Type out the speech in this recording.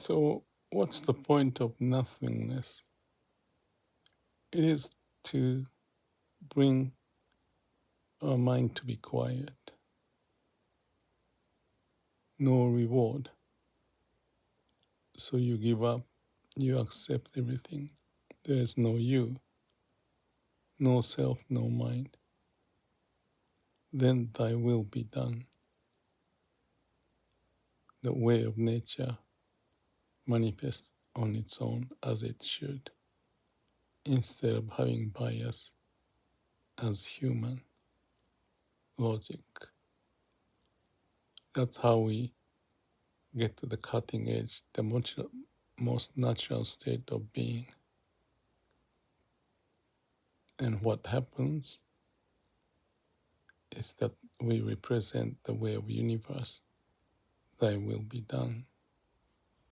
So, what's the point of nothingness? It is to bring our mind to be quiet. No reward. So you give up, you accept everything. There is no you, no self, no mind. Then thy will be done. The way of nature manifests on its own as it should, instead of having bias as human logic. That's how we get to the cutting edge, the most natural state of being. And what happens is that we represent the way of universe. Thy will be done.